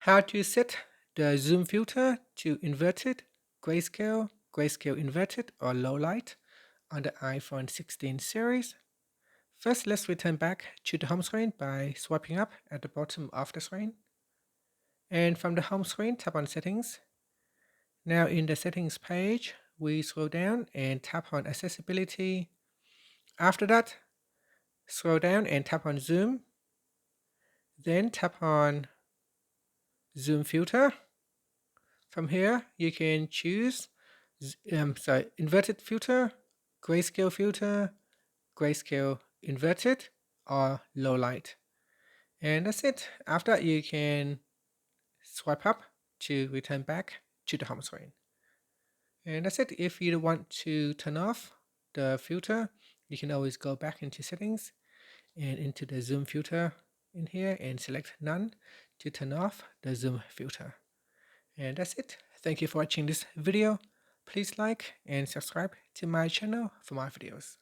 How to set the zoom filter to inverted, grayscale, grayscale inverted, or low light on the iPhone 16 series. First, let's return back to the home screen by swiping up at the bottom of the screen. And from the home screen, tap on Settings. Now in the Settings page, we scroll down and tap on Accessibility. After that, scroll down and tap on Zoom. Then tap on Zoom Filter. From here, you can choose inverted filter, grayscale inverted, or low light. And that's it. After that, you can swipe up to return back to the home screen. And that's it. If you want to turn off the filter, you can always go back into settings and into the zoom filter in here and select none to turn off the zoom filter. And that's it. Thank you for watching this video. Please like and subscribe to my channel for more videos.